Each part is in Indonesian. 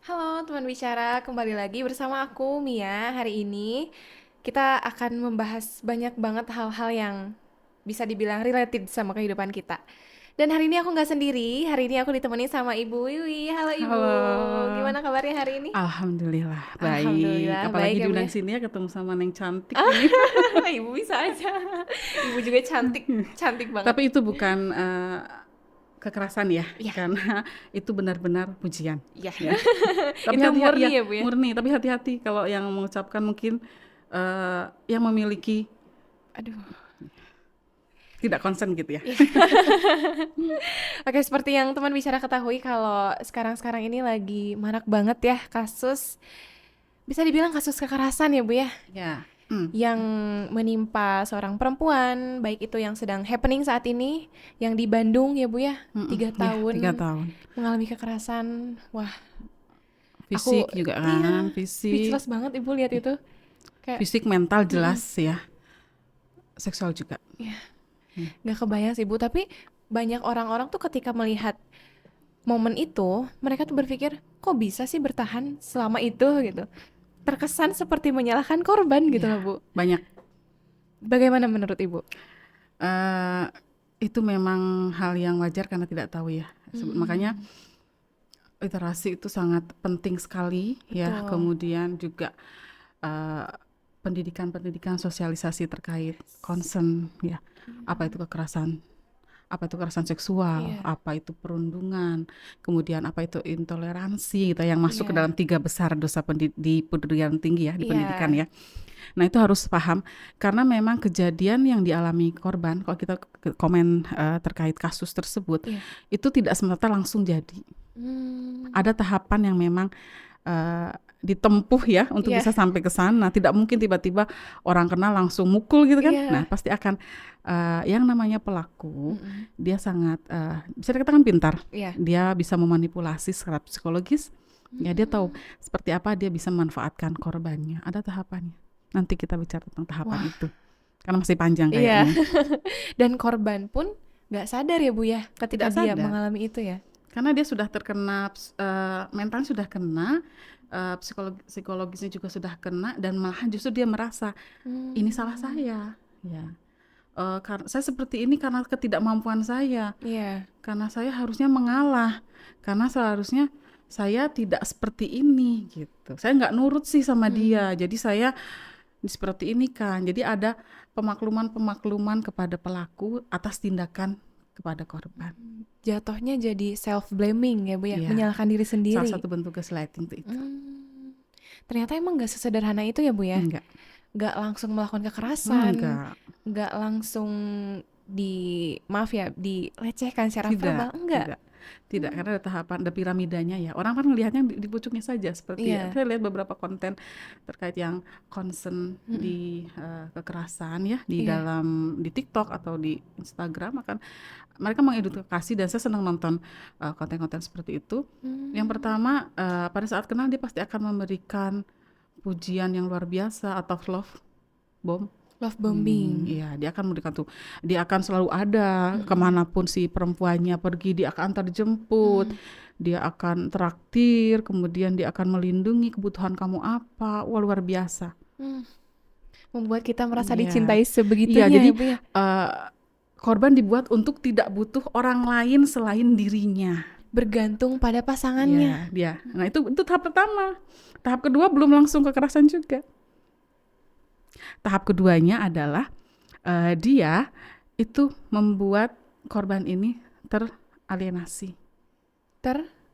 Halo teman bicara, kembali lagi bersama aku Mia. Hari ini kita akan membahas banyak banget hal-hal yang bisa dibilang related sama kehidupan kita. Dan hari ini aku nggak sendiri, hari ini aku ditemani sama Ibu Wiwi. Halo Ibu, Halo, gimana kabarnya hari ini? alhamdulillah baik. Alhamdulillah, baik Apalagi ya Bu diundang ya. sini ya ketemu sama Neng cantik ini. Ibu bisa aja. Ibu juga cantik, cantik banget. Tapi itu bukan kekerasan ya, Iya, karena itu benar-benar pujian. iya. Ya. Tapi Itu hati-hati murni ya, ya Bu ya. murni. Tapi hati-hati kalau yang mengucapkan mungkin yang memiliki Aduh. tidak konsen gitu ya. Iya. Oke, seperti yang teman bicara ketahui kalau sekarang-sekarang ini lagi marak banget ya kasus, bisa dibilang kasus kekerasan ya Bu ya, Ya, yang menimpa seorang perempuan, baik itu yang sedang happening saat ini, yang di Bandung ya Bu ya, 3 ya 3 tahun tahun. mengalami kekerasan. Wah, aku Fisik juga kan, iya fisik, speechless banget Ibu lihat itu. Kayak fisik mental jelas ya, seksual juga. ya nggak kebayang sih Bu, tapi banyak orang-orang tuh ketika melihat momen itu, mereka tuh berpikir, kok bisa sih bertahan selama itu gitu. Terkesan seperti menyalahkan korban gitu Ya, loh Bu. banyak. Bagaimana menurut Ibu? eh itu memang hal yang wajar karena tidak tahu ya. Makanya literasi itu sangat penting sekali ya. Betul. Kemudian juga eh, pendidikan sosialisasi terkait concern ya. Apa itu kekerasan? Apa itu kekerasan seksual? Iya, Apa itu perundungan? Kemudian apa itu intoleransi gitu yang masuk ke iya, dalam 3 besar dosa di pendidikan tinggi ya, di pendidikan iya. ya. Nah, itu harus paham karena memang kejadian yang dialami korban, kalau kita komen terkait kasus tersebut, Iya. itu tidak semata langsung jadi. Ada tahapan yang memang ditempuh ya untuk Iya, bisa sampai ke sana. Tidak mungkin tiba-tiba orang kenal langsung mukul gitu kan. Nah, iya. pasti akan yang namanya pelaku, Mm-mm. dia sangat bisa dikatakan pintar. Iya. Dia bisa memanipulasi secara psikologis. Ya, dia tahu seperti apa dia bisa memanfaatkan korbannya. Ada tahapannya. Nanti kita bicara tentang tahapan Wah, itu. Karena masih panjang iya. kayaknya. Dan korban pun nggak sadar ya Bu ya, ketika Tidak dia sadar. mengalami itu ya. Karena dia sudah terkena, mentalnya sudah kena, psikologisnya juga sudah kena, dan malahan justru dia merasa, ini salah saya. Ya. Saya seperti ini karena ketidakmampuan saya. Iya. Karena saya harusnya mengalah. Karena seharusnya saya tidak seperti ini gitu. Saya nggak nurut sih sama dia. Jadi saya seperti ini kan. Jadi ada pemakluman kepada pelaku atas tindakan kepada korban. Jatuhnya jadi self blaming ya Bu ya, Iya, menyalahkan diri salah sendiri. satu bentuk gaslighting itu. Ternyata emang nggak sesederhana itu ya Bu ya. Enggak, Nggak langsung melakukan kekerasan, enggak, nggak langsung dilecehkan secara tidak, verbal, enggak. tidak, karena ada tahapan, ada piramidanya ya. Orang kan melihatnya di pucuknya saja seperti Iya. saya lihat beberapa konten terkait yang concern di kekerasan ya di Iya. dalam di TikTok atau di Instagram akan mereka mengedukasi dan saya senang nonton konten-konten seperti itu. Yang pertama pada saat kenal dia pasti akan memberikan pujian yang luar biasa atau love bomb. Love bombing. Iya, dia akan memberikan tuh, dia akan selalu ada kemanapun si perempuannya pergi, dia akan antar jemput, dia akan traktir, kemudian dia akan melindungi kebutuhan kamu apa, wah luar biasa. Membuat kita merasa Iya, dicintai iya, sebegitunya jadi ya Bu ya. korban dibuat untuk tidak butuh orang lain selain dirinya. Bergantung pada pasangannya. Iya, dia. Nah itu tahap pertama. Tahap kedua belum langsung kekerasan juga. Tahap keduanya adalah dia itu membuat korban ini teralienasi.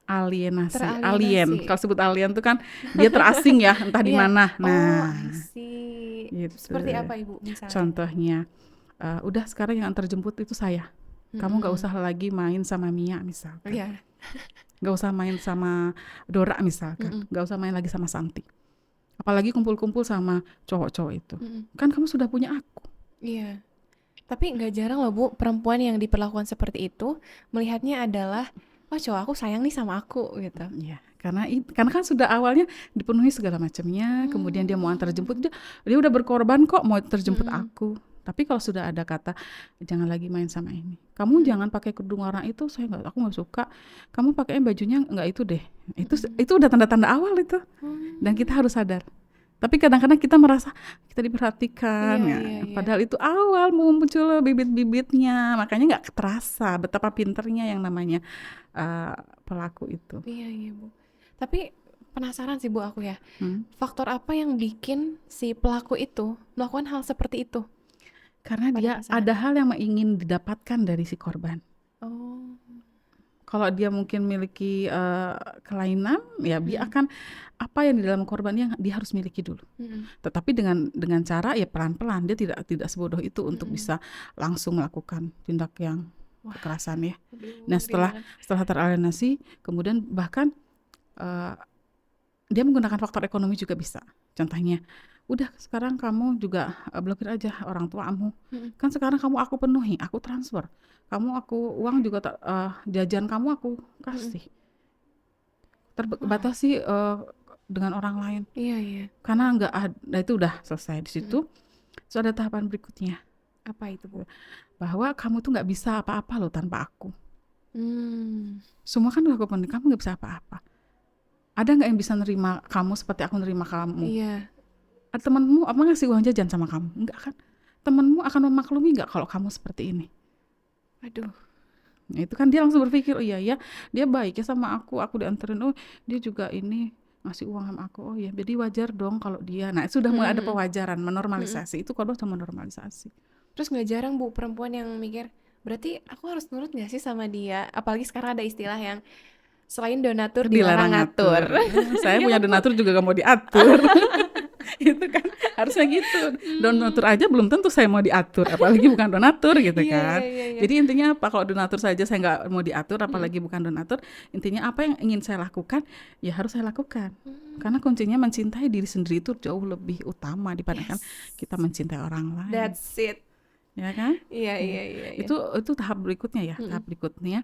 Alien. Teralienasi. Kalau sebut alien tuh kan dia terasing ya, entah di Iya. mana. Oh, Nah, I see. gitu. Seperti apa Ibu misalnya? Contohnya, udah sekarang yang antar jemput itu saya. Kamu nggak usah lagi main sama Mia misalkan. Iya. Nggak usah main sama Dora misalkan. Nggak usah main lagi sama Santi. Apalagi kumpul-kumpul sama cowok-cowok itu. Kan kamu sudah punya aku. Iya. Tapi nggak jarang loh Bu, perempuan yang diperlakukan seperti itu melihatnya adalah, wah cowok aku sayang nih sama aku gitu. Iya, karena kan sudah awalnya dipenuhi segala macamnya, kemudian dia mau antar jemput, dia udah berkorban kok mau terjemput aku. Tapi kalau sudah ada kata jangan lagi main sama ini, kamu jangan pakai kerudung warna itu, aku nggak suka. Kamu pakainya bajunya nggak itu deh. Itu udah tanda-tanda awal itu, dan kita harus sadar. Tapi kadang-kadang kita merasa kita diperhatikan, Iya, ya. iya, iya. Padahal itu awal muncul bibit-bibitnya, makanya nggak terasa betapa pinternya yang namanya pelaku itu. Iya, iya, Bu. Tapi penasaran sih, Bu, aku ya. Hmm. Faktor apa yang bikin si pelaku itu melakukan hal seperti itu Karena pada dia pasangan? ada hal yang ingin didapatkan dari si korban. Oh. Kalau dia mungkin memiliki kelainan, ya dia Mm-mm. akan apa yang di dalam korbannya dia harus miliki dulu. Mm-mm. Tetapi dengan cara ya pelan-pelan, dia tidak sebodoh itu untuk Mm-mm. bisa langsung melakukan tindak yang Wah, kekerasan ya. aduh, Nah ngeri banget. setelah teralienasi, kemudian bahkan eh, dia menggunakan faktor ekonomi juga bisa. Contohnya, udah sekarang kamu juga blokir aja orang tuamu. Mm-mm. Kan sekarang kamu aku penuhi, aku transfer. Aku uang juga jajan kamu aku Mm-mm. kasih. Wah, Terbatasi dengan orang lain. iya, iya. Karena nggak ada, itu udah selesai di situ. Mm-mm. Terus ada tahapan berikutnya, Apa itu, Bu? bahwa kamu tuh nggak bisa apa-apa loh tanpa aku. Hmm. Semua kan udah aku penuhi, kamu nggak bisa apa-apa. Ada nggak yang bisa nerima kamu seperti aku nerima kamu? Iya. Temanmu apa ngasih uang jajan sama kamu? Enggak kan? Temanmu akan memaklumi nggak kalau kamu seperti ini? Aduh. Nah, itu kan dia langsung berpikir, oh iya ya, dia baik ya sama aku dianterin, oh dia juga ini ngasih uang sama aku, oh ya, jadi wajar dong kalau dia. Nah, sudah mulai ada Mm-mm. pewajaran, Mm-mm. menormalisasi. Itu kalau sudah menormalisasi. Terus nggak jarang, Bu, perempuan yang mikir, berarti aku harus nurut nggak sih sama dia? Apalagi sekarang ada istilah yang selain donatur dilarang Dilarang ngatur. ngatur. Saya Iya punya kan, Bu? donatur juga gak mau diatur. Itu kan harusnya gitu. Donatur Hmm. aja belum tentu saya mau diatur, apalagi bukan donatur gitu Iya, iya, kan. iya, iya. Jadi intinya apa, kalau donatur saja saya nggak mau diatur, Mm-mm. apalagi bukan donatur, intinya apa yang ingin saya lakukan ya harus saya lakukan. Hmm. Karena kuncinya mencintai diri sendiri itu jauh lebih utama dibandingkan Yes, kita mencintai orang lain, that's it. ya kan? Iya, Iya. iya, iya, iya. Itu tahap berikutnya ya. Mm-mm. Tahap berikutnya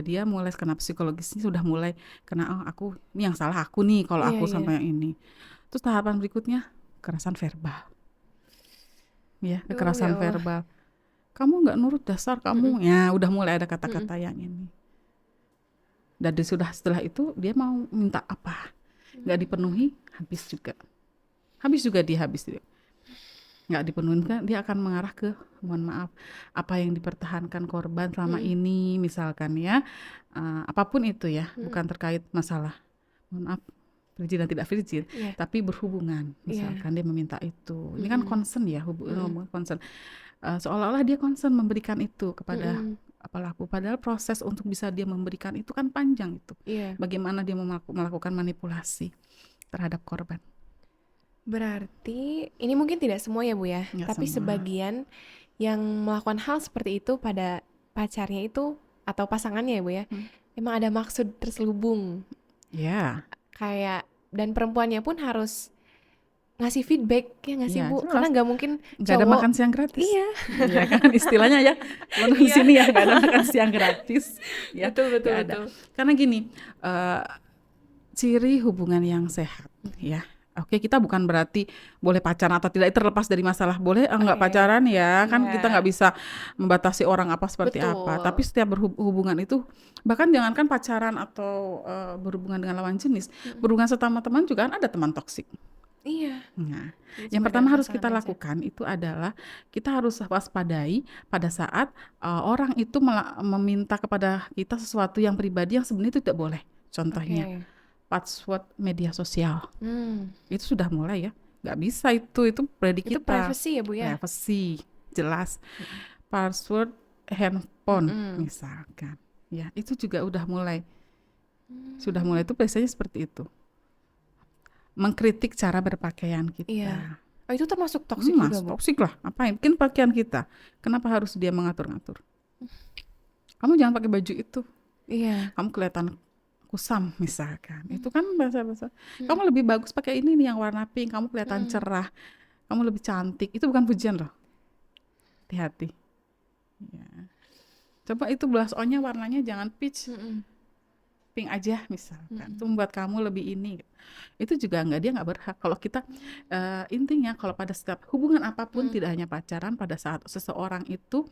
dia mulai kena psikologisnya, sudah mulai kena, oh aku ini yang salah aku nih kalau Iya, aku iya. sampai yang ini. Terus tahapan berikutnya kekerasan verbal, ya Duh, ya kekerasan Allah. verbal. Kamu nggak nurut, dasar Mm-mm. kamu. Ya udah mulai ada Mm-mm. kata-kata yang ini. Dan setelah itu dia mau minta apa, nggak dipenuhi, habis juga. Habis dia. Nggak dipenuhi kan dia akan mengarah ke, mohon maaf, apa yang dipertahankan korban selama Mm-mm. ini misalkan ya, apapun itu ya, Mm-mm. bukan terkait masalah, mohon maaf, virgin dan tidak virgin, Iya, tapi berhubungan, iya. misalkan dia meminta itu, ini kan Mm-mm. concern ya, Mm-mm. concern. Seolah-olah dia concern memberikan itu kepada Mm-mm. pelaku, padahal proses untuk bisa dia memberikan itu kan panjang itu. Iya. Bagaimana dia melakukan manipulasi terhadap korban. Berarti ini mungkin tidak semua ya, Bu ya, Nggak tapi semua. sebagian yang melakukan hal seperti itu pada pacarnya itu atau pasangannya ya, Bu ya, emang ada maksud terselubung. Ya, Kayak, dan perempuannya pun harus ngasih feedback, ya nggak sih, ya Bu? jelas. Karena nggak mungkin Nggak ada cowok, makan siang gratis. iya, Iya kan istilahnya ya, teman di iya, sini ya nggak ada makan siang gratis, ya betul, betul, nggak ada. betul. Karena gini, ciri hubungan yang sehat, ya. Oke, kita bukan berarti boleh pacaran atau tidak, itu terlepas dari masalah boleh nggak Oke, pacaran ya, kan kita nggak ya, bisa membatasi orang apa seperti apa. Tapi betul. setiap berhubungan itu, bahkan jangankan pacaran atau berhubungan dengan lawan jenis, Mm-mm. berhubungan sesama teman juga kan ada teman toksik. Iya, Nah, itu yang juga pertama dalam harus pasangan kita aja. lakukan itu adalah kita harus waspadai pada saat orang itu meminta kepada kita sesuatu yang pribadi yang sebenarnya itu tidak boleh. Contohnya, Oke. password media sosial. Hmm. Itu sudah mulai ya. Nggak bisa itu pribadi Itu kita. privacy ya, Bu ya? Privacy, jelas. Password handphone Mm-mm. misalkan. Ya, itu juga udah mulai. Hmm. Sudah mulai itu biasanya seperti itu. Mengkritik cara berpakaian kita. Iya. Oh, itu termasuk toksik juga, Mas, Bu? toksik lah. Apain? Bikin pakaian kita. Kenapa harus dia mengatur-ngatur? Kamu jangan pakai baju itu. Iya. Kamu kelihatan kusam misalkan. Itu kan bahasa-bahasa. Kamu Mm-mm. lebih bagus pakai ini nih yang warna pink. Kamu kelihatan Mm-mm. cerah. Kamu lebih cantik. Itu bukan pujian loh. Hati-hati. Ya. Coba itu blush on-nya warnanya jangan peach. Mm-mm. pink aja misalkan, itu Mm-mm. membuat kamu lebih ini. Itu juga nggak, dia nggak berhak. Kalau kita intinya kalau pada setiap hubungan apapun, Mm-mm. tidak hanya pacaran, pada saat seseorang itu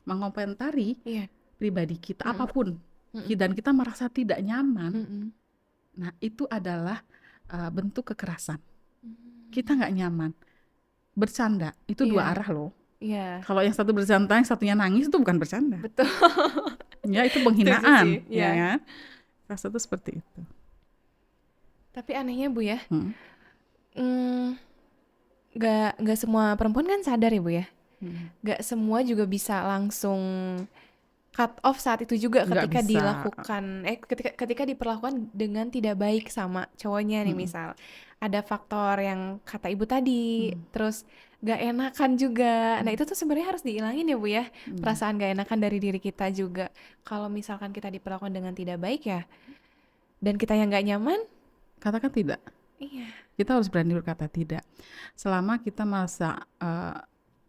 mengomentari Iya. pribadi kita Mm-mm. apapun, Mm-mm. dan kita merasa tidak nyaman, Mm-mm. nah itu adalah bentuk kekerasan. Kita Mm. nggak nyaman. Bercanda itu dua Iya. arah loh. Iya. Kalau yang satu bercanda, yang satunya nangis, itu bukan bercanda. Betul. Ya, itu Setuju sih. penghinaan, ya Iya. kan? Rasa itu seperti itu. Tapi anehnya Bu ya, Hmm. mm, nggak semua perempuan kan sadar ya Bu ya. Hmm. Nggak semua juga bisa langsung cut off saat itu juga Nggak ketika bisa. ketika diperlakukan dengan tidak baik sama cowoknya nih Hmm. misal. Ada faktor yang kata ibu tadi, Hmm. terus gak enakan juga. Nah Hmm. itu tuh sebenarnya harus dihilangin ya Bu ya. Hmm. Perasaan gak enakan dari diri kita juga. Kalau misalkan kita diperlakukan dengan tidak baik ya, dan kita yang gak nyaman, Katakan tidak. iya. Kita harus berani berkata tidak. Selama kita merasa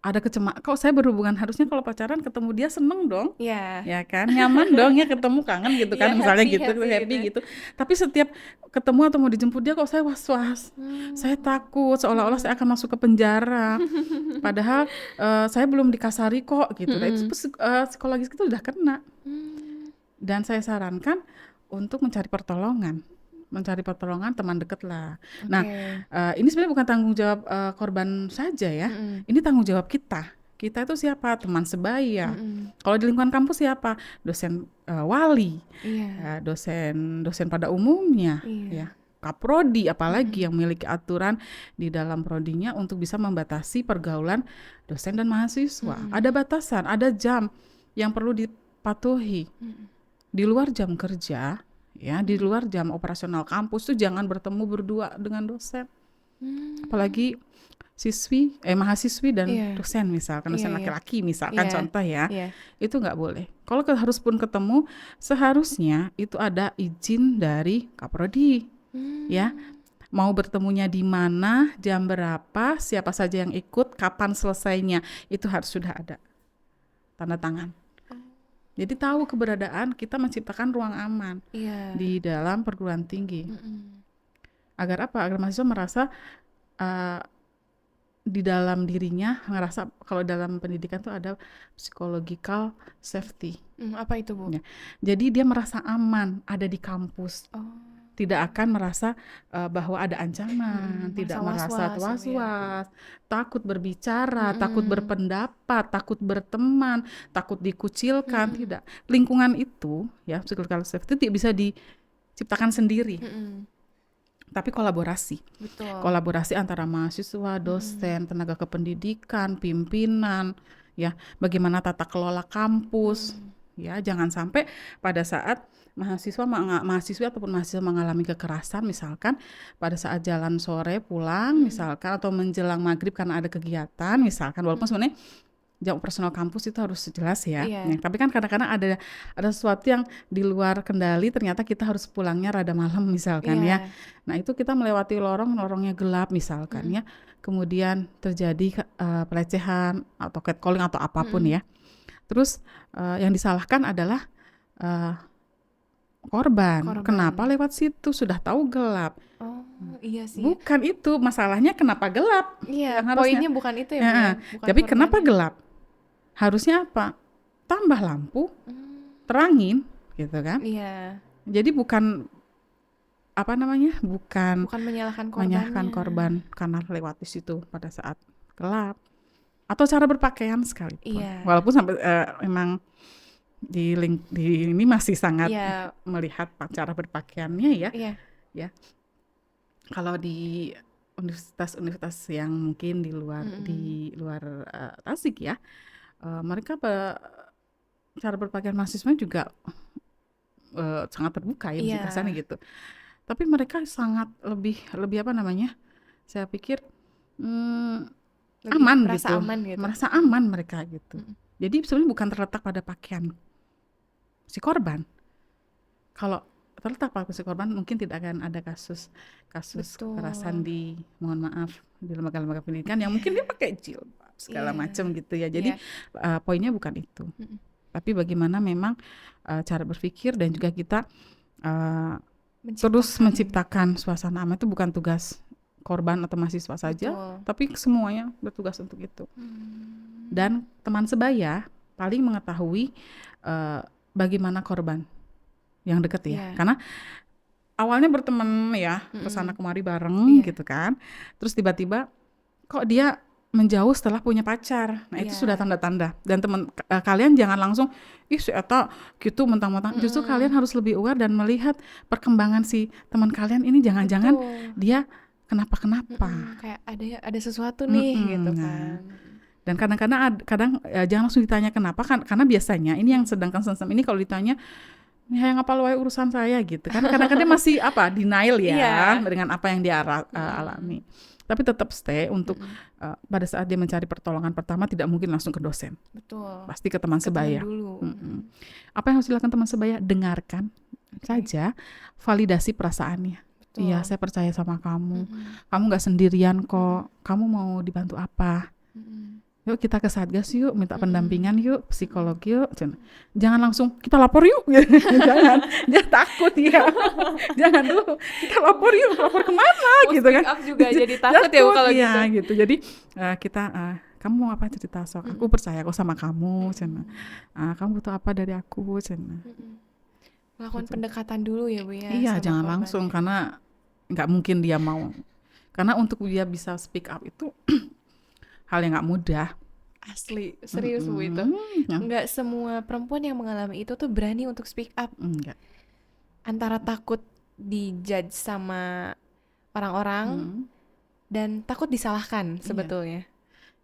ada kecemasan. Kalau saya berhubungan, harusnya kalau pacaran ketemu dia seneng dong. Iya. Ya kan, nyaman dong ya, ketemu kangen gitu kan, Iya, misalnya happy gitu, happy happy gitu. gitu. Tapi setiap ketemu atau mau dijemput dia, kok saya was-was, saya takut seolah-olah saya akan masuk ke penjara, padahal saya belum dikasari kok gitu. Nah, itu psikologis kita udah kena. Dan saya sarankan untuk mencari pertolongan teman dekat lah. Nah, ini sebenarnya bukan tanggung jawab korban saja ya, ini tanggung jawab kita. Kita itu siapa? Teman sebaya. Kalau di lingkungan kampus siapa? Dosen wali, Iya. dosen pada umumnya, Iya. ya. Kaprodi apalagi yang memiliki aturan di dalam prodinya untuk bisa membatasi pergaulan dosen dan mahasiswa. Ada batasan, ada jam yang perlu dipatuhi. Di luar jam kerja, ya, di luar jam operasional kampus tuh jangan bertemu berdua dengan dosen. Apalagi mahasiswi dan Iya. dosen misalkan, dosen Iya, iya. laki-laki misalkan, Iya. contoh ya, Iya. itu nggak boleh. Kalau harus pun ketemu, seharusnya itu ada izin dari Kaprodi, ya. Mau bertemunya di mana, jam berapa, siapa saja yang ikut, kapan selesainya, itu harus sudah ada tanda tangan. Jadi tahu keberadaan, kita menciptakan ruang aman Iya. di dalam perguruan tinggi. Agar apa? Agar mahasiswa merasa di dalam dirinya ngerasa kalau dalam pendidikan tuh ada psychological safety. Apa itu Bu? Ya. Jadi dia merasa aman ada di kampus. Tidak akan merasa bahwa ada ancaman, tidak merasa was-was, takut berbicara, takut berpendapat, takut berteman, takut dikucilkan, tidak. Lingkungan itu, ya, psychological safety tidak bisa diciptakan sendiri. Tapi kolaborasi. Betul. Kolaborasi antara mahasiswa, dosen, tenaga kependidikan, pimpinan, ya, bagaimana tata kelola kampus, ya, jangan sampai pada saat mahasiswi ataupun mahasiswa mengalami kekerasan, misalkan pada saat jalan sore pulang, misalkan, atau menjelang maghrib karena ada kegiatan, misalkan, walaupun sebenarnya jam operasional kampus itu harus jelas ya. Iya. Tapi kan kadang-kadang ada sesuatu yang di luar kendali, ternyata kita harus pulangnya rada malam misalkan, ya. Nah, itu kita melewati lorongnya gelap misalkan, ya. Kemudian terjadi pelecehan atau catcalling atau apapun, ya. Terus yang disalahkan adalah korban. Kenapa lewat situ? Sudah tahu gelap. Iya sih. Bukan itu masalahnya, kenapa gelap? Iya, Yang poinnya bukan itu ya, Bu, ya? Bukan tapi kenapa korbannya. gelap? Harusnya apa? Tambah lampu, terangin, gitu kan? Iya. Jadi bukan bukan menyalahkan menyalahkan korban karena lewat di situ pada saat gelap, atau cara berpakaian sekalipun. Iya. Walaupun sampai memang di ini masih sangat Iya. melihat cara berpakaiannya, ya. Iya. Ya. Kalau di universitas-universitas yang mungkin di luar Tasik, ya, mereka cara berpakaian mahasiswa juga sangat terbuka ya, Iya. kesannya gitu. Tapi mereka sangat lebih apa namanya? Saya pikir Lebih aman merasa gitu. aman gitu. Merasa aman mereka gitu. Jadi sebenarnya bukan terletak pada pakaian si korban. Kalau terletak pada si korban, mungkin tidak akan ada kasus Betul. kekerasan di lembaga-lembaga pendidikan yang mungkin dia pakai jilbab segala macam gitu ya. Jadi poinnya bukan itu. Tapi bagaimana memang cara berpikir dan juga kita uh, terus Menciptakan. menciptakan suasana aman. Itu bukan tugas korban atau mahasiswa saja, Betul. tapi semuanya bertugas untuk itu. Hmm. Dan teman sebaya paling mengetahui bagaimana korban yang dekat ya. Iya. Karena awalnya berteman ya, Mm-mm. kesana kemari bareng Iya. gitu kan. Terus tiba-tiba kok dia menjauh setelah punya pacar. Nah, itu Iya. sudah tanda-tanda. Dan teman kalian jangan langsung ih si eta gitu mentang-mentang. Justru kalian harus lebih aware dan melihat perkembangan si teman kalian ini, jangan-jangan Betul. dia kenapa-kenapa. Kayak ada sesuatu nih gitu Nah, kan. dan kadang jangan langsung ditanya kenapa kan, karena biasanya ini yang sedang konsumsi ini kalau ditanya ya yang apa wae urusan saya gitu kan, kadang-kadang masih denial ya Iya. dengan apa yang dia alami. Tapi tetap stay untuk pada saat dia mencari pertolongan pertama tidak mungkin langsung ke dosen, Betul. pasti ke teman Ke teman sebaya. dulu. Apa yang harus dilakukan teman sebaya? Dengarkan saja, validasi perasaannya. Betul. Iya, saya percaya sama kamu. Kamu nggak sendirian kok. Kamu mau dibantu apa? Yuk kita ke Satgas yuk, minta pendampingan yuk, psikolog yuk. Jangan langsung kita lapor yuk. Jangan takut ya. Jangan dulu, kita lapor yuk, lapor kemana gitu kan. Speak up juga jadi takut ya Bu kalau ya, gitu. Jadi kita kamu mau apa cerita sok? Aku percaya kok sama kamu, kamu butuh apa dari aku, Melakukan pendekatan dulu ya Bu ya. Iya, sama jangan korban langsung ya. karena nggak mungkin dia mau. Karena untuk dia bisa speak up itu hal yang nggak mudah. Asli, serius Bu itu. Ya. Nggak semua perempuan yang mengalami itu tuh berani untuk speak up. Enggak. Antara takut dijudge sama orang-orang dan takut disalahkan sebetulnya.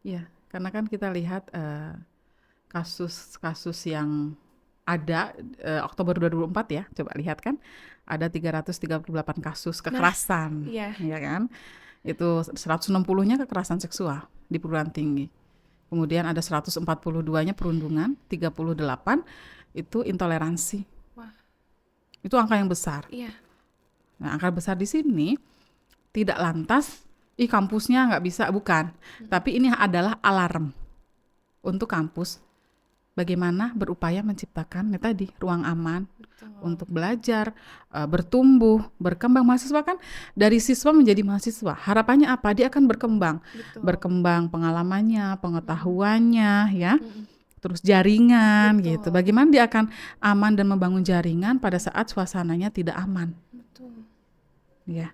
Iya, karena kan kita lihat kasus-kasus yang ada Oktober 2024 ya, coba lihat kan ada 338 kasus kekerasan, iya. ya kan? Itu 160-nya kekerasan seksual di perguruan tinggi. Kemudian ada 142-nya perundungan, 38 itu intoleransi. Wah. Itu angka yang besar. Iya. Nah, angka besar di sini tidak lantas kampusnya nggak bisa, bukan. Tapi ini adalah alarm untuk kampus bagaimana berupaya menciptakan tadi ruang aman. Betul. Untuk belajar, bertumbuh, berkembang. Mahasiswa kan dari siswa menjadi mahasiswa. Harapannya apa? Dia akan berkembang. Betul. Berkembang pengalamannya, pengetahuannya, ya. Terus jaringan. Betul. Gitu. Bagaimana dia akan aman dan membangun jaringan pada saat suasananya tidak aman. Betul. Ya.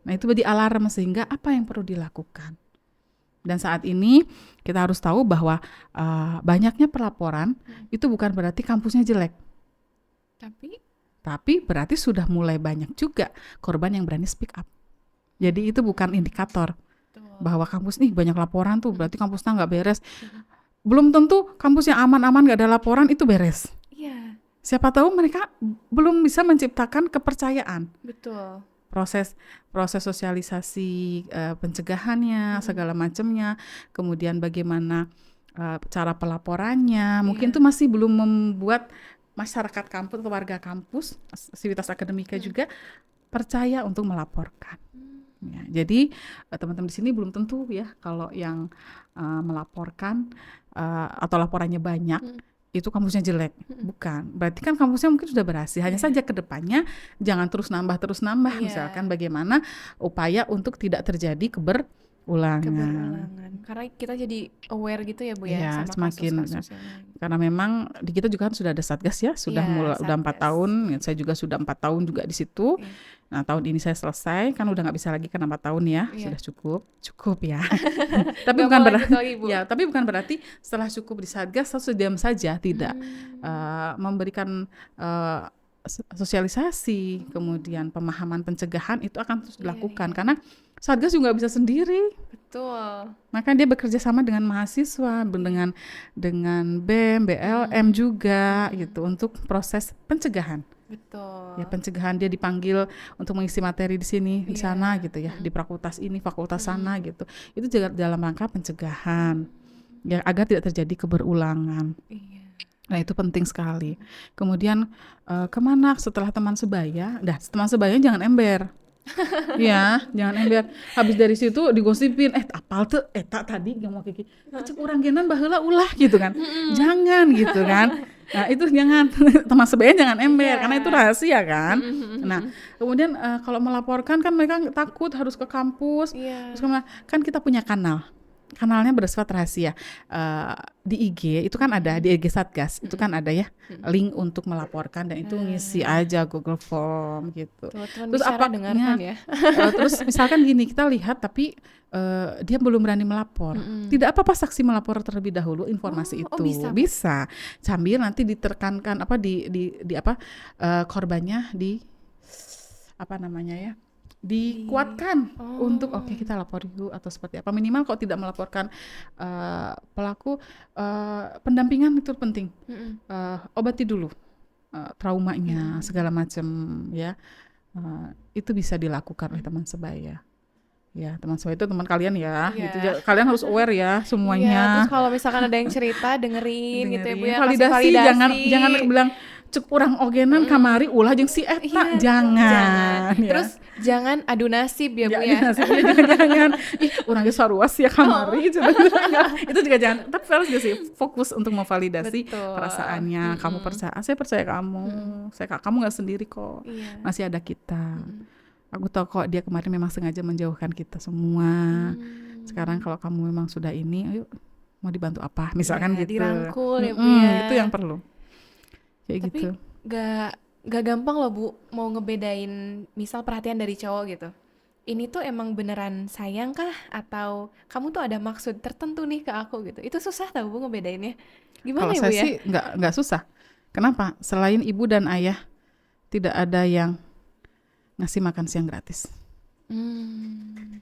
Nah, itu jadi alarm sehingga apa yang perlu dilakukan. Dan saat ini kita harus tahu bahwa banyaknya pelaporan itu bukan berarti kampusnya jelek. Tapi berarti sudah mulai banyak juga korban yang berani speak up. Jadi itu bukan indikator bahwa kampus nih banyak laporan tuh berarti kampusnya nggak beres. Belum tentu kampus yang aman-aman nggak ada laporan itu beres. Iya. Siapa tahu mereka belum bisa menciptakan kepercayaan. Betul. Proses sosialisasi pencegahannya, segala macamnya, kemudian bagaimana cara pelaporannya, mungkin itu masih belum membuat masyarakat kampus atau warga kampus, sivitas akademika juga percaya untuk melaporkan. Ya, jadi teman-teman di sini belum tentu ya kalau yang melaporkan atau laporannya banyak itu kampusnya jelek, bukan. Berarti kan kampusnya mungkin sudah berhasil. Hanya saja ke depannya jangan terus nambah. Misalkan bagaimana upaya untuk tidak terjadi keberulangan. Karena kita jadi aware gitu ya Bu ya, Ya sama semakin kasus-kasus karena memang di kita juga kan sudah ada Satgas ya, sudah mulai udah 4 tahun. Saya juga sudah 4 tahun juga di situ. Nah, tahun ini saya selesai, kan udah nggak bisa lagi kan 4 tahun ya, sudah cukup ya. Tapi bukan berarti tapi bukan berarti setelah cukup di Satgas terus diam saja, tidak. Memberikan sosialisasi, kemudian pemahaman pencegahan itu akan terus dilakukan karena Satgas juga bisa sendiri. Betul. Maka dia bekerja sama dengan mahasiswa, dengan BEM, BLM juga gitu untuk proses pencegahan. Betul. Ya pencegahan dia dipanggil untuk mengisi materi di sini, di sana gitu ya, di fakultas ini, fakultas sana gitu. Itu juga dalam rangka pencegahan. Ya agar tidak terjadi keberulangan. Nah itu penting sekali. Kemudian kemana setelah teman sebaya? Teman sebaya jangan ember. Ya, jangan ember. Habis dari situ digosipin, apal tuh, tak tadi ngomong kayak gitu. Cek urang genan baheula ulah gitu kan. Jangan gitu kan. Nah, itu jangan teman sebaya jangan ember karena itu Iya. rahasia kan. Nah, Mhm. kemudian kalau melaporkan kan mereka takut harus ke kampus. Terus Iya. kan kita punya kanal. Kanalnya bersifat rahasia. Di IG itu kan ada, Mhm. di IG Satgas itu Mhm. kan ada ya Mhm. link untuk melaporkan dan itu ngisi Nah, aja Google Form gitu. tuh teman Terus bicara dengarkan apaknya ya. terus misalkan gini kita lihat tapi dia belum berani melapor. Mhm. Tidak apa-apa saksi melapor terlebih dahulu informasi Oh itu bisa, Bu? bisa sambil nanti ditekankan apa di apa korbannya di apa namanya ya Di dikuatkan untuk oke oh. kita lapor yuk atau seperti apa minimal kalau tidak melaporkan pelaku pendampingan itu penting. Mhm. Obati dulu traumanya Mhm. segala macam ya. Itu bisa dilakukan oleh teman sebaya. Ya, teman sebaya itu teman kalian ya. Itu Iya. kalian harus aware ya Iya, terus semuanya. kalau misalkan ada yang cerita dengerin gitu ya Bu Dengerin ya, kasih validasi validasi. jangan bilang cek urang ogenan kamari Mhm. ulah jeung si eta Iya, jangan. jangan ya. Terus jangan adu nasib ya Bu Ya, ya. nasibnya juga jangan. Ih, urang ge saruas ya Oh. kamari cenah. Enggak, itu juga jangan. Tapi harus gak sih fokus untuk memvalidasi Betul. perasaannya. Kamu Mhm. percaya, saya percaya kamu. Mhm. Kamu nggak sendiri kok. Iya. Masih ada kita. Mhm. Aku tahu kok dia kemarin memang sengaja menjauhkan kita semua. Sekarang Mmm. kalau kamu memang sudah ini, ayo mau dibantu apa? Misalkan Iya, gitu. dirangkul ya Bu ya. Itu yang perlu. Kayak Tapi gitu. gak gampang loh Bu mau ngebedain misal perhatian dari cowok gitu. Ini tuh emang beneran sayang kah atau kamu tuh ada maksud tertentu nih ke aku gitu. Itu susah tau Bu ngebedainnya. Gimana Kalau ya Bu saya ya? sih nggak susah. Kenapa? Selain ibu dan ayah, tidak ada yang ngasih makan siang gratis. Hmm.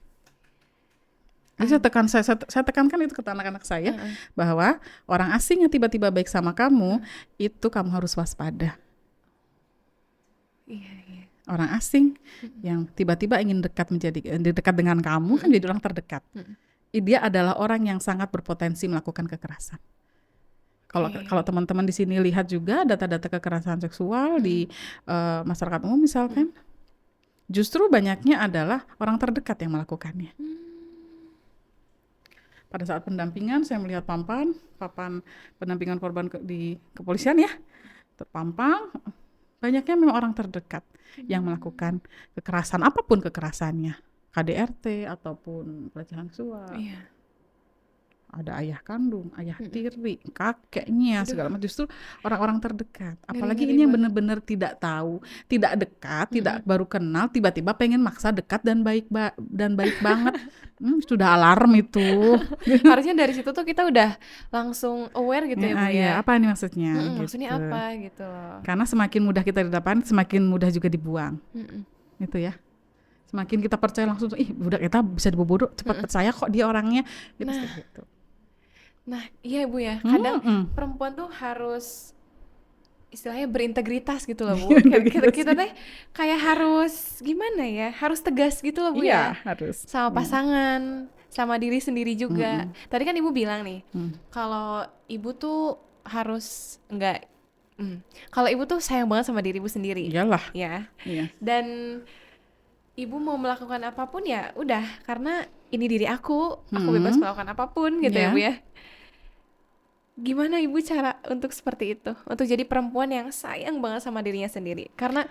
Jadi saya tekankan itu ke anak-anak saya Heeh. bahwa orang asing yang tiba-tiba baik sama kamu, itu kamu harus waspada. Iya, iya. Orang asing Mhm. yang tiba-tiba ingin dekat dengan kamu kan jadi orang terdekat. Mhm. Dia adalah orang yang sangat berpotensi melakukan kekerasan. Kalau Oke. teman-teman di sini lihat juga data-data kekerasan seksual di masyarakat umum Mhm. misalkan, justru banyaknya adalah orang terdekat yang melakukannya. Hmm. Pada saat pendampingan saya melihat papan pendampingan korban di kepolisian ya, terpampang banyaknya memang orang terdekat yang melakukan kekerasan apapun kekerasannya, KDRT ataupun pelecehan seksual. Iya. Ada ayah kandung, ayah Mhm. tiri, kakeknya, Aduh, segala macam. Justru orang-orang terdekat. Apalagi ngeri-ngeri ini yang banget. benar-benar tidak tahu, tidak dekat, tidak Mhm. baru kenal, tiba-tiba pengen maksa dekat dan baik banget. Sudah alarm itu. Harusnya dari situ tuh kita udah langsung aware gitu ya Bu Iya, ya. apa ini maksudnya Maksudnya gitu. apa gitu loh. Karena semakin mudah kita didapat, semakin mudah juga dibuang. Mhm. Gitu ya. Semakin kita percaya langsung, ih budak kita bisa dibodoh, cepat percaya kok dia orangnya. Gitu, Nah, gitu. iya Bu ya. Kadang Mm-mm. perempuan tuh harus istilahnya berintegritas gitu loh Bu. Bener Kita gitu kita sih. teh kayak harus gimana ya? Harus tegas gitu loh Bu Iya, ya. harus. Sama pasangan, sama diri sendiri juga. Mm-mm. Tadi kan Ibu bilang nih, Mm. kalau Ibu tuh harus enggak kalau Ibu tuh sayang banget sama diri Ibu sendiri, Iyalah. ya. Iya. Dan Ibu mau melakukan apapun ya udah karena ini diri aku bebas melakukan apapun gitu ya Ya. Bu ya. Gimana Ibu cara untuk seperti itu? Untuk jadi perempuan yang sayang banget sama dirinya sendiri. Karena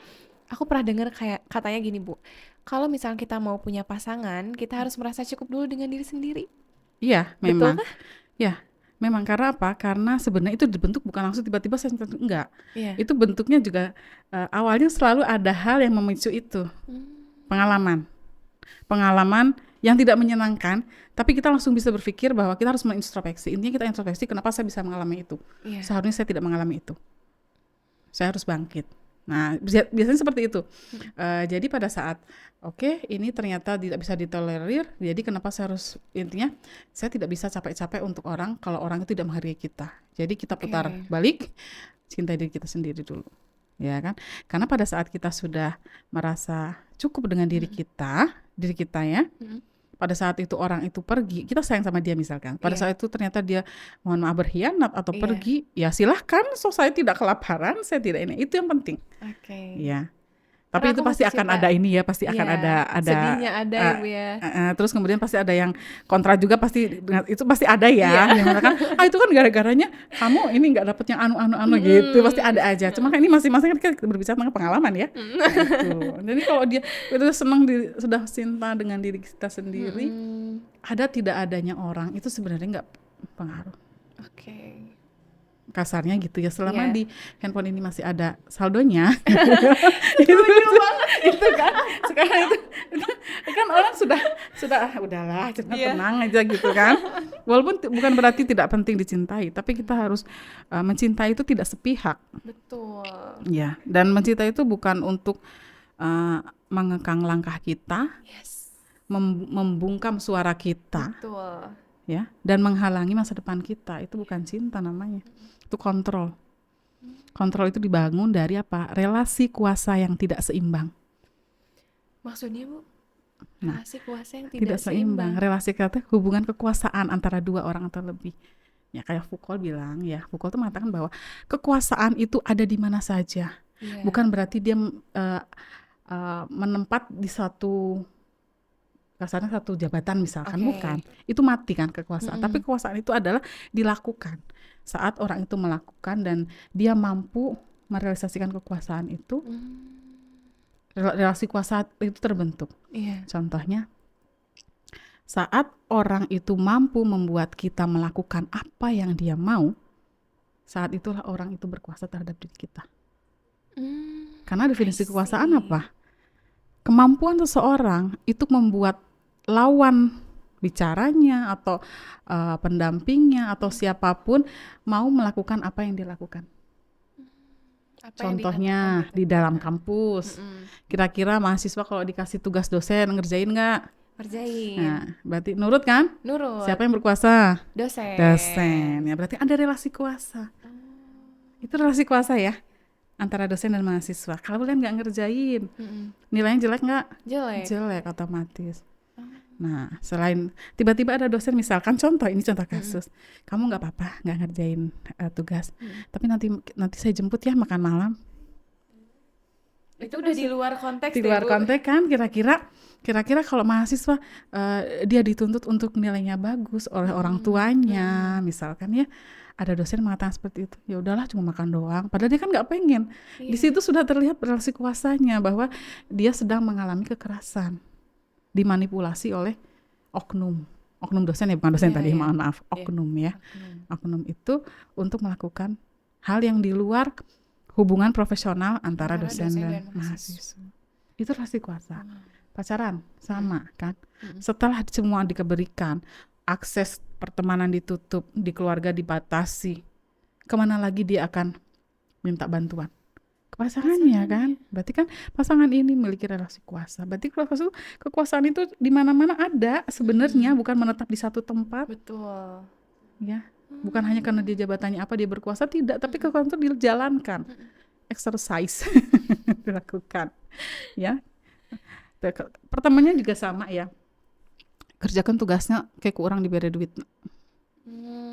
aku pernah dengar kayak katanya gini Bu, kalau misalnya kita mau punya pasangan, kita harus merasa cukup dulu dengan diri sendiri. Iya, Betul memang. kah? Ya, memang karena apa? Karena sebenarnya itu dibentuk bukan langsung tiba-tiba saya enggak. Iya. Itu bentuknya juga awalnya selalu ada hal yang memicu itu. Pengalaman yang tidak menyenangkan, tapi kita langsung bisa berpikir bahwa kita harus mengintrospeksi. Intinya kita introspeksi kenapa saya bisa mengalami itu. Iya. Seharusnya saya tidak mengalami itu. Saya harus bangkit. Nah, biasanya seperti itu. Jadi pada saat oke, ini ternyata tidak bisa ditolerir, jadi kenapa saya harus intinya saya tidak bisa capek-capek untuk orang kalau orang itu tidak menghargai kita. Jadi kita putar balik, cintai diri kita sendiri dulu. Ya kan? Karena pada saat kita sudah merasa cukup dengan diri kita ya. Pada saat itu orang itu pergi, kita sayang sama dia misalkan. Pada saat itu ternyata dia mohon maaf berkhianat atau pergi, ya silahkan. So saya tidak kelaparan, saya tidak ini. Itu yang penting. Oke. Ya. Tapi Karena itu aku pasti masih akan cinta. ada ini ya, pasti akan Iya, ada sedihnya ada ya eh, Bu ya. terus kemudian pasti ada yang kontra juga, pasti itu pasti ada Iya. ya, yang mengatakan itu kan gara-garanya kamu ini nggak dapet yang anu gitu, pasti ada aja. Cuma kan ini masing-masing kan kita berbicara tentang pengalaman ya. Nah itu, jadi kalau dia itu senang sudah cinta dengan diri kita sendiri, Mm-mm. ada tidak adanya orang itu sebenarnya nggak pengaruh. Oke. Kasarnya gitu ya, selama Iya. di handphone ini masih ada saldonya. Setuju banget. Itu kan sekarang itu kan orang sudah udahlah jangan Iya. tenang aja gitu kan, walaupun bukan berarti tidak penting dicintai, tapi kita harus mencintai itu tidak sepihak Betul. ya, dan mencintai itu bukan untuk mengekang langkah kita, Yes. membungkam suara kita Betul. ya, dan menghalangi masa depan kita. Itu bukan cinta namanya, itu kontrol. Kontrol itu dibangun dari apa? Relasi kuasa yang tidak seimbang. Maksudnya Bu, Nah, relasi kuasa yang tidak tidak seimbang. seimbang. Relasi kata hubungan kekuasaan antara dua orang atau lebih. Ya kayak Foucault bilang ya, Foucault tuh mengatakan bahwa kekuasaan itu ada di mana saja. Iya. Bukan berarti dia menempat di satu, kasarnya satu jabatan misalkan, Oke. bukan. Itu mati kan kekuasaan. Tapi kekuasaan itu adalah dilakukan. Saat orang itu melakukan dan dia mampu merealisasikan kekuasaan itu, relasi kuasa itu terbentuk. Iya. Contohnya, saat orang itu mampu membuat kita melakukan apa yang dia mau, saat itulah orang itu berkuasa terhadap diri kita. Karena definisi I kekuasaan see. apa? Kemampuan seseorang itu membuat lawan bicaranya atau pendampingnya atau siapapun mau melakukan apa yang dilakukan. Apa yang Contohnya dikatakan di gitu. dalam kampus, kira-kira mahasiswa kalau dikasih tugas dosen ngerjain nggak? Kerjain. Nah, berarti nurut kan? Nurut. Siapa yang berkuasa? Dosen. Dosen. Ya, berarti ada relasi kuasa. Itu relasi kuasa ya, antara dosen dan mahasiswa. Kalau kalian nggak ngerjain, nilainya jelek nggak? Jelek. Jelek otomatis. Nah, selain tiba-tiba ada dosen, misalkan contoh, ini contoh kasus, kamu nggak apa-apa nggak ngerjain tugas, tapi nanti saya jemput ya makan malam. Itu udah di luar konteks Di deh, luar Bu. konteks kan, kira-kira kalau mahasiswa dia dituntut untuk nilainya bagus oleh orang tuanya, misalkan ya, ada dosen mengatakan seperti itu, ya udahlah cuma makan doang, padahal dia kan nggak pengen. Di situ sudah terlihat relasi kuasanya bahwa dia sedang mengalami kekerasan, dimanipulasi oleh oknum dosen ya, bukan dosen tadi, mohon maaf, oknum ya. Oknum itu untuk melakukan hal yang di luar hubungan profesional antara dosen dan mahasiswa. Itu relasi kuasa. Pacaran sama kan. Setelah semua diberikan, akses pertemanan ditutup, di keluarga dibatasi, kemana lagi dia akan minta bantuan? Ke pasangannya kan. Berarti kan pasangan ini memiliki relasi kuasa. Berarti kekuasaan itu di mana-mana ada sebenarnya, bukan menetap di satu tempat. Betul. Ya, bukan hanya karena dia jabatannya apa dia berkuasa, tidak, tapi kekuasaan itu dijalankan, exercise dilakukan, ya. Pertamanya juga sama ya, kerjakan tugasnya kayak kurang diberi duit.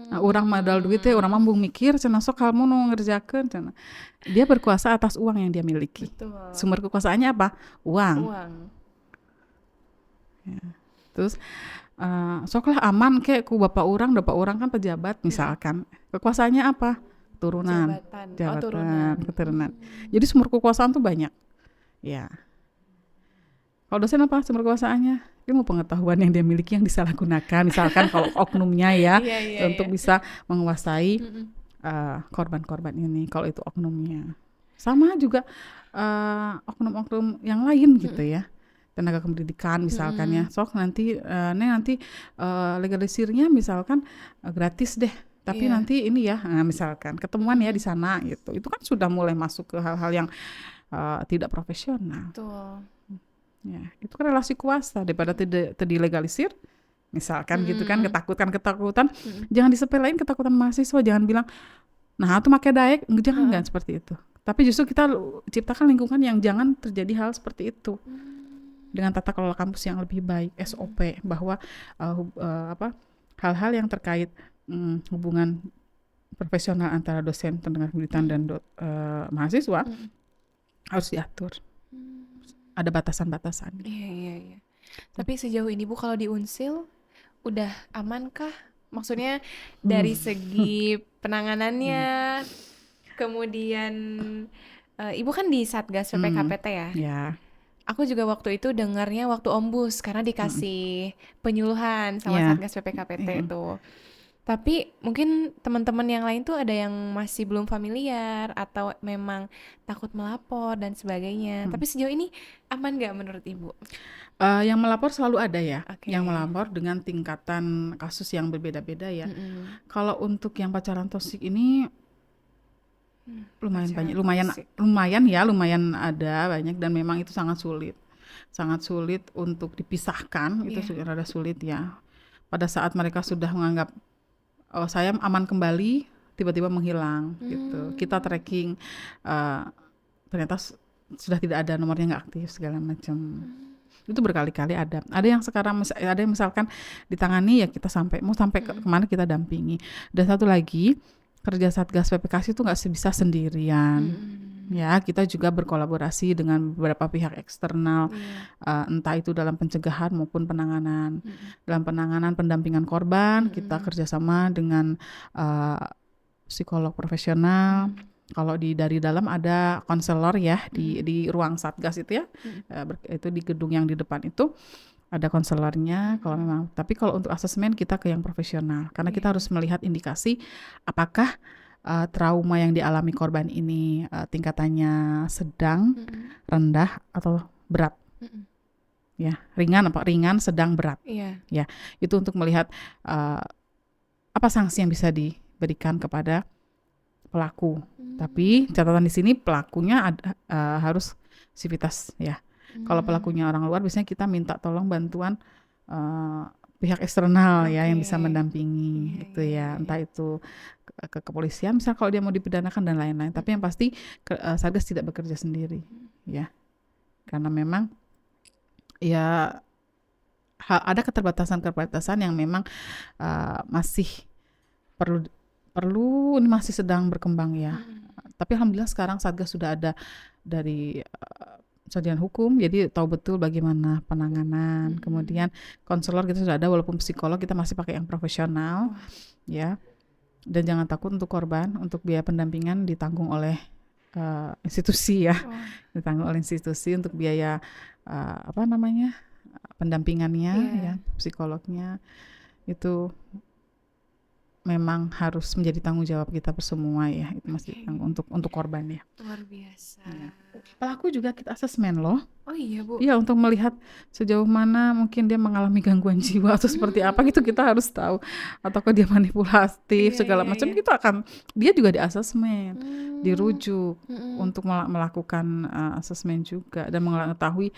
Nah, orang modal duitnya, orang mampu mikir, cenah sok kamu nu ngerjakeun cenah. Dia berkuasa atas uang yang dia miliki. Betul. Sumber kekuasaannya apa? Uang. Ya. Terus soklah aman kayak ku bapak orang kan pejabat misalkan. Kekuasaannya apa? Turunan. Jabatan, keturunan. Jadi sumber kekuasaan tuh banyak. Ya. Kalau dosen apa sumber kekuasaannya? Ilmu pengetahuan yang dia miliki yang disalahgunakan, misalkan kalau oknumnya ya, untuk bisa menguasai korban-korban ini, kalau itu oknumnya. Sama juga oknum-oknum yang lain gitu ya, tenaga pendidikan misalkan ya, sok nanti legalisirnya misalkan gratis deh, tapi nanti ini ya, misalkan ketemuan ya di sana gitu, itu kan sudah mulai masuk ke hal-hal yang tidak profesional. Betul. Ya, itu kan relasi kuasa, daripada tidak dilegalisir misalkan gitu kan, ketakutan jangan disepelein ketakutan mahasiswa, jangan bilang nah itu pakai daek, jangan seperti itu, tapi justru kita ciptakan lingkungan yang jangan terjadi hal seperti itu, dengan tata kelola kampus yang lebih baik, SOP, bahwa hal-hal yang terkait hubungan profesional antara dosen, tenaga pendidikan dan mahasiswa harus diatur. ada batasan-batasan. Iya, iya, iya. Tapi sejauh ini Bu kalau di Unsil udah aman kah? Maksudnya Hmm. dari segi penanganannya, kemudian Ibu kan di Satgas Hmm. PPKPT ya. Ya. Aku juga waktu itu dengarnya waktu Ombus karena Mm. dikasih penyuluhan sama Ya. Satgas PPKPT Iya. itu. Tapi mungkin teman-teman yang lain tuh ada yang masih belum familiar atau memang takut melapor dan sebagainya. Hmm. Tapi sejauh ini aman nggak menurut Ibu? Yang melapor selalu ada ya, yang Oke. melapor dengan tingkatan kasus yang berbeda-beda ya. Mm-mm. Kalau untuk yang pacaran toksik ini lumayan banyak, Pacaran lumayan toksik. lumayan ada banyak, dan memang itu sangat sulit untuk dipisahkan. Itu Iya. rada sulit ya. Pada saat mereka sudah menganggap oh saya aman kembali, tiba-tiba menghilang gitu. Kita tracking, eh, ternyata sudah tidak ada, nomornya nggak aktif segala macam. Itu berkali-kali ada. Ada yang sekarang ada yang misalkan ditangani ya kita mau sampai kemana kita dampingi. Dan satu lagi, kerja Satgas PPKasi itu nggak bisa sendirian. Ya, kita juga berkolaborasi dengan beberapa pihak eksternal, Iya. entah itu dalam pencegahan maupun penanganan. Dalam penanganan pendampingan korban, kita kerjasama dengan psikolog profesional. Kalau dari dalam ada konselor ya di ruang Satgas itu ya, itu di gedung yang di depan itu ada konselornya. Kalau memang, tapi kalau untuk asesmen kita ke yang profesional, karena kita harus melihat indikasi apakah trauma yang dialami korban ini tingkatannya sedang, rendah atau berat. Ya, ringan, sedang, berat. Iya. Ya, itu untuk melihat apa sanksi yang bisa diberikan kepada pelaku. Tapi catatan di sini pelakunya harus sivitas ya. Kalau pelakunya orang luar, biasanya kita minta tolong bantuan pihak eksternal ya yang bisa mendampingi itu ya, entah itu ke kepolisian misal kalau dia mau dipidanakan dan lain-lain. Tapi yang pasti Satgas tidak bekerja sendiri ya, karena memang ya ada keterbatasan yang memang masih perlu ini masih sedang berkembang ya. Tapi alhamdulillah sekarang Satgas sudah ada dari sarjana hukum, jadi tahu betul bagaimana penanganan. Kemudian konselor kita sudah ada, walaupun psikolog kita masih pakai yang profesional ya. Dan jangan takut untuk korban, untuk biaya pendampingan ditanggung oleh institusi ya. Ditanggung oleh institusi untuk biaya pendampingannya ya, psikolognya itu memang harus menjadi tanggung jawab kita semua ya. Itu masih untuk korban ya. Luar biasa. Ya. Pelaku juga kita asesmen loh. Oh iya Bu. Iya, untuk melihat sejauh mana mungkin dia mengalami gangguan jiwa atau seperti apa gitu, kita harus tahu. Ataukah dia manipulatif segala macam, itu dia juga di asesmen, dirujuk untuk melakukan asesmen juga, dan mengetahui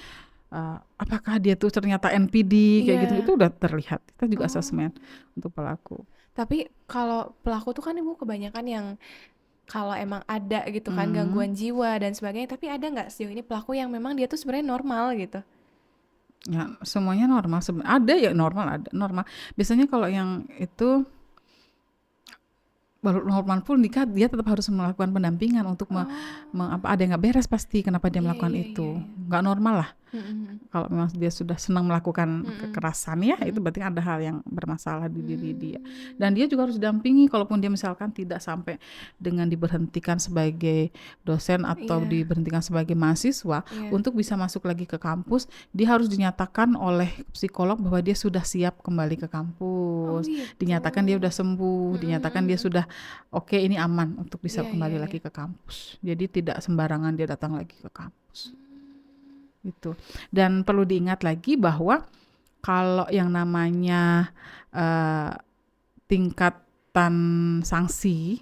apakah dia tuh ternyata NPD kayak gitu, itu udah terlihat. Kita juga asesmen untuk pelaku. Tapi kalau pelaku tuh kan Ibu kebanyakan yang kalau emang ada gitu kan gangguan jiwa dan sebagainya, tapi ada nggak sejauh ini pelaku yang memang dia tuh sebenarnya normal gitu? Ya, semuanya normal sebenarnya. Ada ya normal. Biasanya kalau yang itu baru normal pun dia tetap harus melakukan pendampingan untuk ada yang nggak beres pasti kenapa dia melakukan itu. Nggak normal lah. Kalau memang dia sudah senang melakukan kekerasan ya, itu berarti ada hal yang bermasalah di diri dia. Dan dia juga harus didampingi, kalaupun dia misalkan tidak sampai dengan diberhentikan sebagai dosen atau diberhentikan sebagai mahasiswa, untuk bisa masuk lagi ke kampus, dia harus dinyatakan oleh psikolog bahwa dia sudah siap kembali ke kampus. Dinyatakan dia sudah sembuh, dinyatakan dia sudah oke, ini aman untuk bisa kembali lagi ke kampus. Jadi tidak sembarangan dia datang lagi ke kampus. Itu. Dan perlu diingat lagi bahwa kalau yang namanya tingkatan sanksi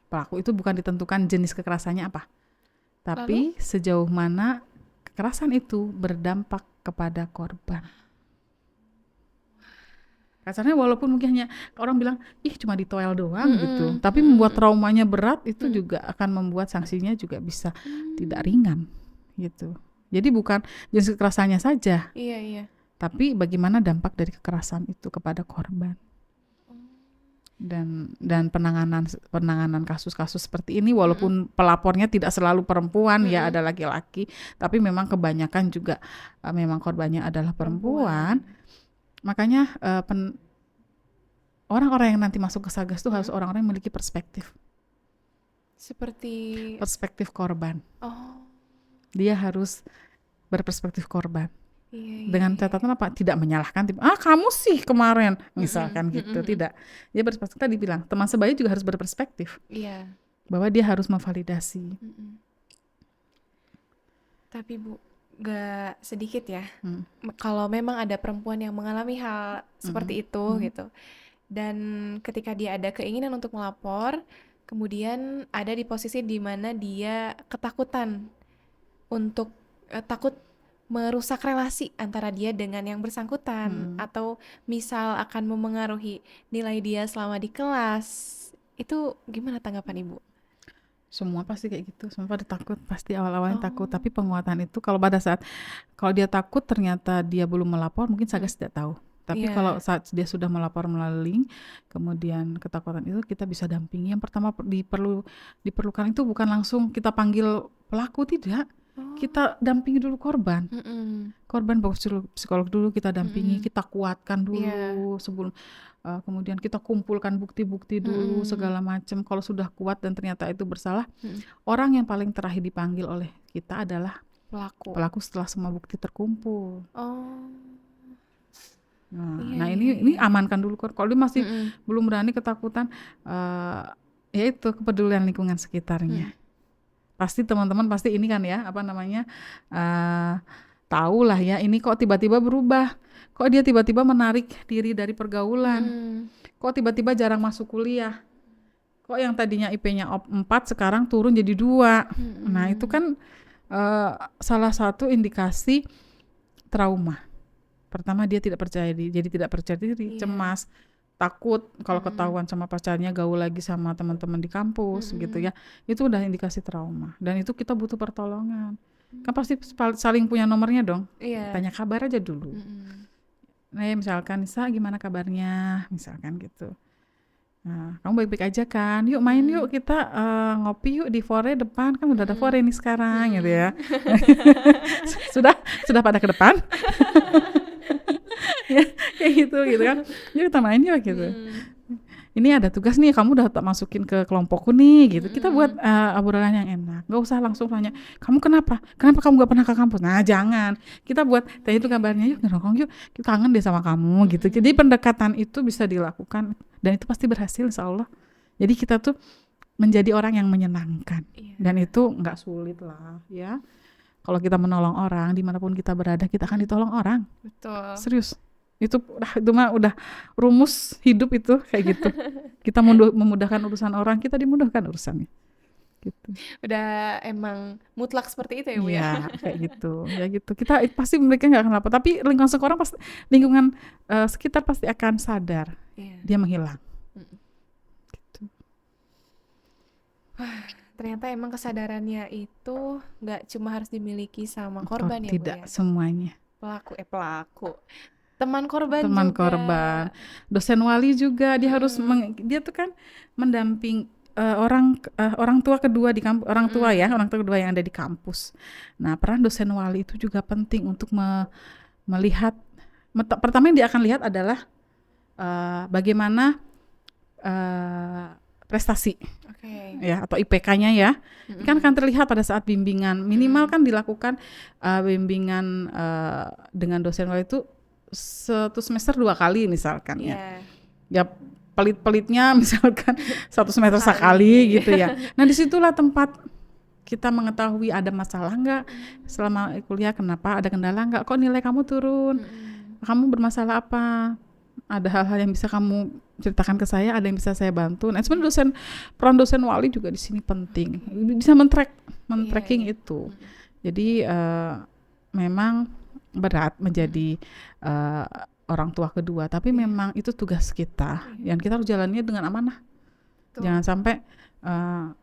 pelaku itu bukan ditentukan jenis kekerasannya apa, tapi sejauh mana kekerasan itu berdampak kepada korban. Kasarnya walaupun mungkin hanya orang bilang cuma ditoel doang gitu, tapi membuat traumanya berat, itu juga akan membuat sanksinya juga bisa tidak ringan gitu. Jadi bukan jenis kekerasannya saja, tapi bagaimana dampak dari kekerasan itu kepada korban. dan penanganan kasus-kasus seperti ini, walaupun pelapornya tidak selalu perempuan ya, ada laki-laki, tapi memang kebanyakan juga memang korbannya adalah perempuan. Makanya orang-orang yang nanti masuk ke Sagas itu harus orang-orang yang memiliki perspektif Seperti korban. oh, Dia harus berperspektif korban. iya. Dengan catatan apa? Tidak menyalahkan, kamu sih kemarin, misalkan gitu. Tidak. Dia berperspektif, tadi bilang, teman sebaya juga harus berperspektif Iya. bahwa dia harus memvalidasi. Tapi Bu, gak sedikit ya, kalau memang ada perempuan yang mengalami hal seperti itu gitu, dan ketika dia ada keinginan untuk melapor, kemudian ada di posisi di mana dia ketakutan untuk takut merusak relasi antara dia dengan yang bersangkutan, atau misal akan memengaruhi nilai dia selama di kelas, itu gimana tanggapan Ibu? Semua pasti kayak gitu, semua pada takut, pasti awal-awalnya takut. Tapi penguatan itu kalau dia takut ternyata dia belum melapor, mungkin Sagas tidak tahu. Tapi kalau saat dia sudah melapor melalui link, kemudian ketakutan itu kita bisa dampingi. Yang pertama diperlukan itu bukan langsung kita panggil pelaku, tidak. Kita dampingi dulu korban. Korban bawa psikolog dulu, kita dampingi, kita kuatkan dulu sebelum kemudian kita kumpulkan bukti-bukti dulu segala macam. Kalau sudah kuat dan ternyata itu bersalah, orang yang paling terakhir dipanggil oleh kita adalah pelaku setelah semua bukti terkumpul. Nah, ini amankan dulu. Kalau dia masih belum berani, ketakutan, ya itu kepedulian lingkungan sekitarnya. Pasti teman-teman pasti ini kan ya, tahu lah ya, ini kok tiba-tiba berubah, kok dia tiba-tiba menarik diri dari pergaulan, kok tiba-tiba jarang masuk kuliah, kok yang tadinya IP-nya 4 sekarang turun jadi 2. Nah itu kan salah satu indikasi trauma. Pertama, dia tidak percaya diri, jadi tidak percaya diri, cemas, takut kalau ketahuan sama pacarnya gaul lagi sama teman-teman di kampus gitu ya. Itu udah indikasi trauma, dan itu kita butuh pertolongan. Kan pasti saling punya nomornya dong. Tanya kabar aja dulu. Nah ya, misalkan Nisa gimana kabarnya, misalkan gitu. Nah, kamu baik-baik aja kan? Yuk main yuk, kita ngopi yuk di Fore depan, kan udah ada Fore nih sekarang gitu ya. sudah pada ke depan. Ya kayak gitu kan, yuk kita main yuk gitu. Ini ada tugas nih, kamu udah tak masukin ke kelompokku nih gitu. Kita buat obrolan yang enak, nggak usah langsung tanya kamu kenapa kamu nggak pernah ke kampus. Nah jangan, kita buat tanya itu kabarnya, yuk ngerokok yuk, kita kangen deh sama kamu gitu. Jadi pendekatan itu bisa dilakukan dan itu pasti berhasil insya Allah. Jadi kita tuh menjadi orang yang menyenangkan, dan itu nggak sulit lah ya. Kalau kita menolong orang dimanapun kita berada, kita akan ditolong orang. Betul. Serius. Itu mah udah rumus hidup itu kayak gitu. Kita memudahkan urusan orang, kita dimudahkan urusannya. Gitu. Udah emang mutlak seperti itu ya Bu ya. Iya, kayak gitu. Ya gitu. Kita pasti mereka nggak akan lapor, tapi lingkungan sekitar pasti akan sadar. Dia menghilang. Gitu. Ternyata emang kesadarannya itu nggak cuma harus dimiliki sama korban ya Bu ya. Tidak semuanya. Pelaku. Teman korban dosen wali juga, dia harus dia tuh kan mendamping orang tua kedua di kampus, orang tua kedua yang ada di kampus. Nah peran dosen wali itu juga penting untuk melihat, pertama yang dia akan lihat adalah bagaimana prestasi ya atau IPK-nya ya. Kan akan terlihat pada saat bimbingan, minimal kan dilakukan bimbingan dengan dosen wali itu satu semester 2 kali misalkan ya pelit-pelitnya misalkan 1 semester sekali gitu ya. Nah disitulah tempat kita mengetahui ada masalah nggak selama kuliah, kenapa, ada kendala nggak, kok nilai kamu turun, kamu bermasalah apa, ada hal-hal yang bisa kamu ceritakan ke saya, ada yang bisa saya bantu. Nah sebenarnya peran dosen wali juga di sini penting, bisa men-tracking itu. Jadi memang berat menjadi orang tua kedua, tapi memang itu tugas kita yang kita harus jalannya dengan amanah. Jangan sampai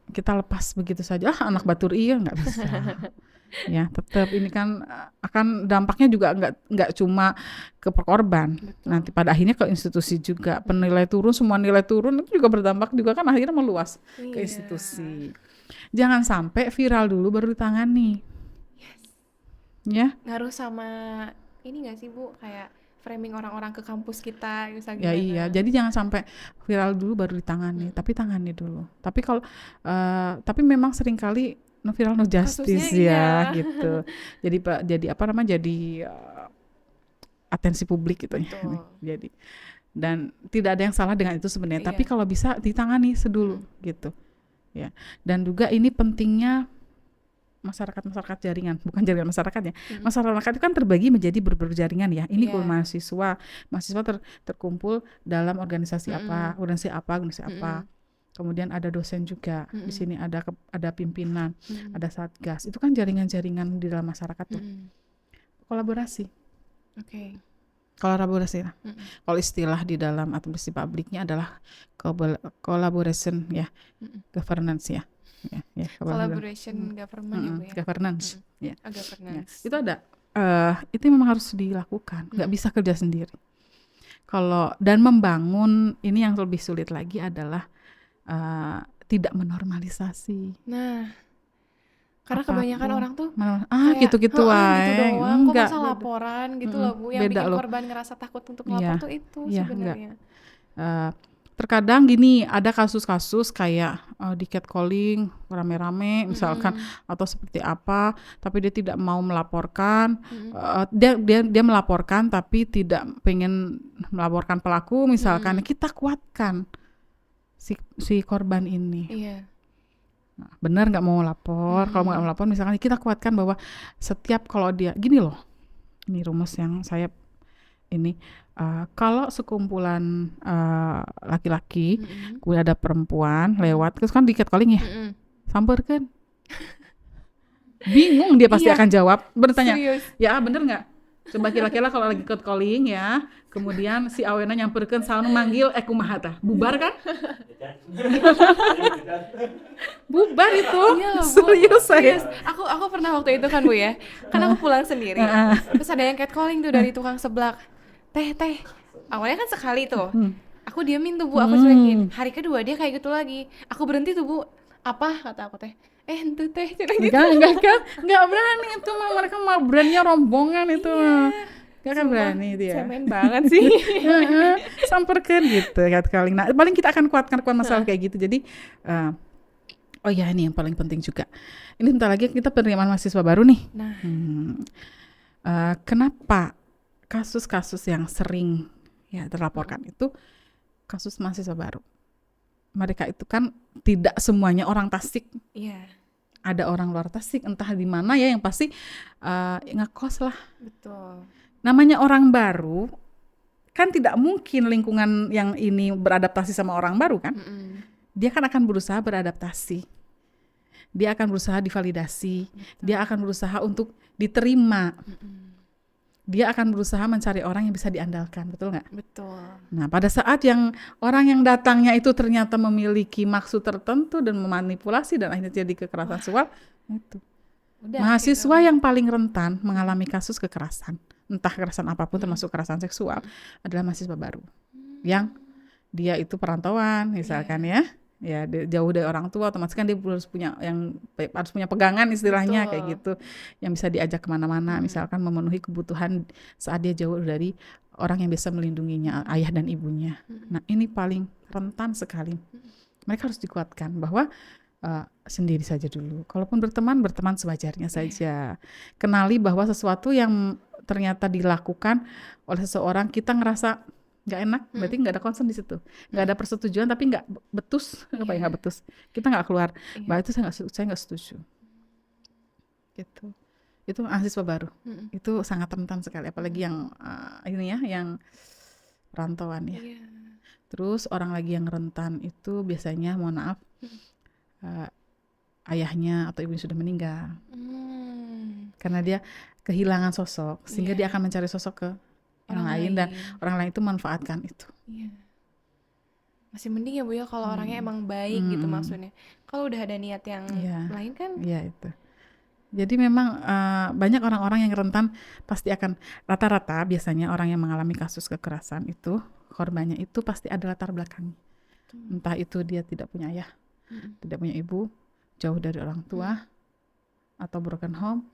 kita lepas begitu saja, anak batur iya, nggak bisa. Ya, tetap ini kan akan dampaknya juga nggak cuma ke korban. Betul. Nanti pada akhirnya ke institusi juga. Mm-mm. Penilai turun, semua nilai turun itu juga berdampak juga kan akhirnya meluas ke Iya. institusi. Jangan sampai viral dulu baru ditangani, Yes. ya. Ngaruh sama ini nggak sih Bu, kayak framing orang-orang ke kampus kita, misal Ya iya, gimana? jadi jangan sampai viral dulu baru ditangani, Mm. tapi tangani dulu. Tapi kalau tapi memang seringkali no viral no Kasusnya justice iya. ya gitu. Jadi apa namanya? Jadi atensi publik gitu ya. Betul. Jadi dan tidak ada yang salah dengan itu sebenarnya, tapi Iya. kalau bisa ditangani sedulu gitu ya. Dan juga ini pentingnya masyarakat jaringan, bukan jaringan masyarakat ya. Mm-mm. Masyarakat itu kan terbagi menjadi berbagai jaringan ya. Ini Iya. mahasiswa terkumpul dalam organisasi Mm-mm. organisasi apa. Mm-mm. Kemudian ada dosen juga. Di Mm-mm. sini ada pimpinan, Mm-mm. ada satgas. Itu kan jaringan-jaringan di dalam masyarakat tuh. Mm-mm. Kolaborasi. Oke. Kolaborasi. Mm-mm. Kalau istilah di dalam administrasi publiknya adalah collaboration ya, Mm-mm. governance ya. Ya, Collaboration government ya Bu ya. governance Mm-mm. ya. Ya, Governance. itu ada itu memang harus dilakukan, nggak bisa kerja sendiri. Dan membangun ini yang lebih sulit lagi adalah tidak menormalisasi. Nah, karena Apapun. kebanyakan orang tuh kayak gitu-gitu gitu wae. doang, kok Enggak, masa beda. laporan gitu loh Bu, yang Beda bikin loh. korban ngerasa takut untuk Iya, lapor tuh itu iya, sebenarnya. Terkadang gini, ada kasus-kasus kayak di catcalling rame-rame misalkan, atau seperti apa, tapi dia tidak mau melaporkan. Dia melaporkan tapi tidak pengen melaporkan pelaku misalkan. Kita kuatkan si korban ini. Iya. Nah, benar nggak mau lapor. Kalau nggak mau lapor misalkan, kita kuatkan bahwa setiap kalau dia gini loh, ini rumus yang saya ini, kalau sekumpulan laki-laki, kemudian ada perempuan lewat, terus kan di catcalling ya, samperkan. Bingung dia pasti Iya. akan jawab, bertanya, Serius. ya bener nggak? Coba kira-kira kalau lagi catcalling ya, kemudian si awena nyamperkan, selalu manggil, kumaha tah? Bubar kan? Bubar itu. Iya loh, Bu. Serius saya. Serius. Aku pernah waktu itu kan Bu ya. Kan aku pulang sendiri. Terus ada yang catcalling tuh dari tukang seblak. Teh. Awalnya kan sekali tuh. Aku diamin tuh Bu, aku cuekin. Hari kedua dia kayak gitu lagi. Aku berhenti tuh Bu. Apa kata aku teh? Itu teh cina gitu. Enggak berani itu mah, mereka mah brandnya rombongan itu. Gak kan berani itu ya. Cemen banget sih. Samperkan gitu catcalling. Nah, paling kita akan kuat masalah kayak gitu. Jadi oh ya, ini yang paling penting juga. Ini bentar lagi kita penerimaan mahasiswa baru nih. Nah, kenapa kasus-kasus yang sering ya terlaporkan itu kasus mahasiswa baru? Mereka itu kan tidak semuanya orang Tasik. iya. Ada orang luar Tasik, entah di mana ya, yang pasti ngekos lah. Betul. Namanya orang baru, kan tidak mungkin lingkungan yang ini beradaptasi sama orang baru kan. Dia kan akan berusaha beradaptasi. Dia akan berusaha divalidasi. Dia akan berusaha untuk diterima. Dia akan berusaha mencari orang yang bisa diandalkan, betul nggak? Betul. Nah, pada saat yang orang yang datangnya itu ternyata memiliki maksud tertentu dan memanipulasi dan akhirnya jadi kekerasan seksual, itu Udah, mahasiswa gitu. yang paling rentan mengalami kasus kekerasan, entah kekerasan apapun termasuk kekerasan seksual, adalah mahasiswa baru yang dia itu perantauan misalkan ya dia jauh dari orang tua, otomatis kan dia harus punya pegangan istilahnya. Betul. Kayak gitu, yang bisa diajak kemana-mana, misalkan memenuhi kebutuhan saat dia jauh dari orang yang bisa melindunginya, ayah dan ibunya. Nah, ini paling rentan sekali. Mereka harus dikuatkan bahwa sendiri saja dulu. Kalaupun berteman sewajarnya saja. Kenali bahwa sesuatu yang ternyata dilakukan oleh seseorang, kita ngerasa nggak enak, berarti nggak ada concern di situ, nggak ada persetujuan, tapi nggak betus, nggak betus, kita nggak keluar, bahwa itu saya nggak setuju. Gitu. Itu mahasiswa baru, itu sangat rentan sekali, apalagi yang ini ya, yang rantauan ya. Terus orang lagi yang rentan itu biasanya, mohon maaf, ayahnya atau ibunya sudah meninggal, karena dia kehilangan sosok, sehingga dia akan mencari sosok ke orang lain, dan orang lain itu manfaatkan itu. Masih mending ya Bu ya kalau orangnya emang baik gitu maksudnya. Kalau udah ada niat yang lain kan. Iya itu. Jadi memang banyak orang-orang yang rentan pasti akan rata-rata biasanya orang yang mengalami kasus kekerasan itu korbannya itu pasti ada latar belakang. Entah itu dia tidak punya ayah, tidak punya ibu, jauh dari orang tua, atau broken home,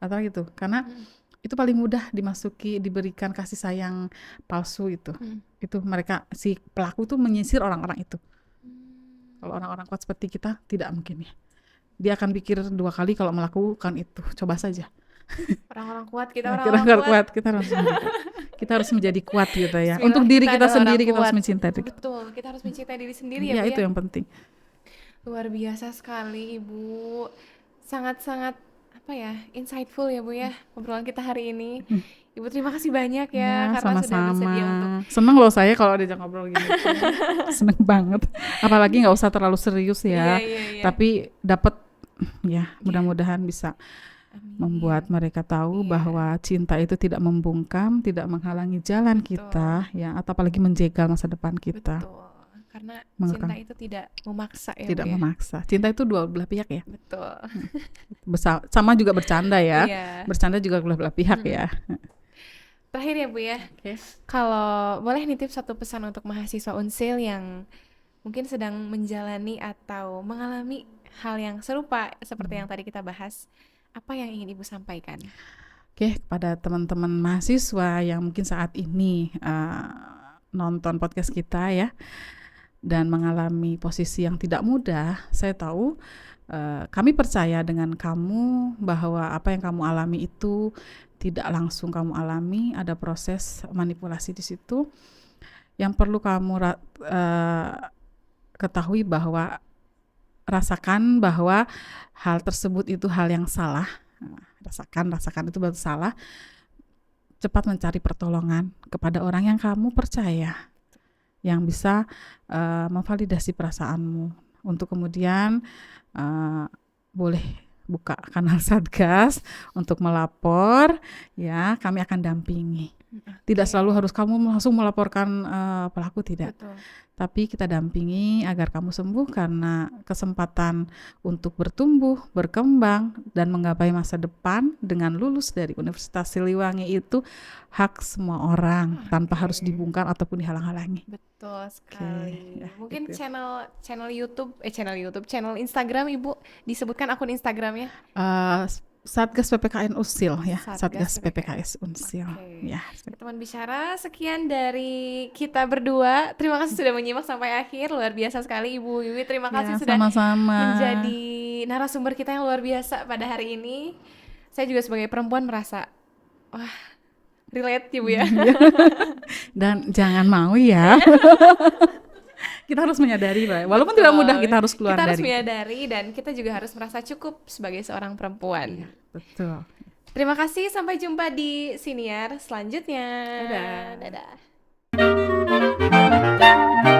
atau gitu. Karena itu paling mudah diberikan kasih sayang palsu itu. Itu mereka si pelaku tuh menyisir orang-orang itu. Kalau orang-orang kuat seperti kita tidak mungkin ya. Dia akan pikir 2 kali kalau melakukan itu. Coba saja. Orang-orang kuat, kita Kita orang-orang kuat. kita harus menjadi kuat gitu ya. Bismillah, Untuk diri kita kita adalah sendiri orang kita harus kuat. mencintai diri. Betul, kita harus mencintai diri sendiri ya, Ya Bu itu ya. yang penting. Luar biasa sekali Ibu. Sangat-sangat apa ya, insightful ya Bu ya obrolan kita hari ini. Ibu terima kasih banyak ya karena sudah sama-sama. bersedia untuk Seneng loh saya kalau diajak ngobrol gini. Seneng banget. Apalagi nggak usah terlalu serius ya. Iya. Tapi dapat ya mudah-mudahan bisa Amin. membuat mereka tahu Iya. bahwa cinta itu tidak membungkam, tidak menghalangi jalan Betul. kita ya, atau apalagi menjegal masa depan kita. Betul. Karena Mengekang. cinta itu tidak memaksa ya Tidak Bu ya. memaksa. Cinta itu dua belah pihak ya. Betul. Sama juga bercanda ya. Iya. Bercanda juga dua belah pihak ya. Terakhir ya Bu ya. Oke. Kalau boleh nitip satu pesan untuk mahasiswa Unsil yang mungkin sedang menjalani atau mengalami hal yang serupa seperti yang tadi kita bahas, apa yang ingin Ibu sampaikan? Oke, kepada teman-teman mahasiswa yang mungkin saat ini nonton podcast kita ya dan mengalami posisi yang tidak mudah, saya tahu kami percaya dengan kamu bahwa apa yang kamu alami itu tidak langsung kamu alami, ada proses manipulasi di situ. Yang perlu kamu ketahui bahwa rasakan bahwa hal tersebut itu hal yang salah. Rasakan itu betul salah. Cepat mencari pertolongan kepada orang yang kamu percaya, yang bisa memvalidasi perasaanmu, untuk kemudian boleh buka kanal Satgas untuk melapor ya, kami akan dampingi. Tidak selalu harus kamu langsung melaporkan pelaku, tidak. Betul. Tapi kita dampingi agar kamu sembuh, karena kesempatan untuk bertumbuh, berkembang, dan menggapai masa depan dengan lulus dari Universitas Siliwangi itu hak semua orang, tanpa harus dibungkam ataupun dihalang-halangi. Betul sekali. ya, Mungkin gitu. channel Instagram Ibu disebutkan akun Instagramnya. Satgas PPKN Unsil ya, Satgas Satgas PPKS Unsil. Oke. Ya. Teman bicara, sekian dari kita berdua. Terima kasih sudah menyimak sampai akhir. Luar biasa sekali Ibu Wiwi. Terima kasih sudah sama-sama menjadi narasumber kita yang luar biasa pada hari ini. Saya juga sebagai perempuan merasa wah, relate ya Bu ya. Dan jangan mau ya. Kita harus menyadari, Pak. Walaupun tidak mudah, kita harus keluar Kita harus dari. menyadari dan kita juga harus merasa cukup sebagai seorang perempuan. Betul. Terima kasih, sampai jumpa di Siniar selanjutnya. Dadah. Dadah.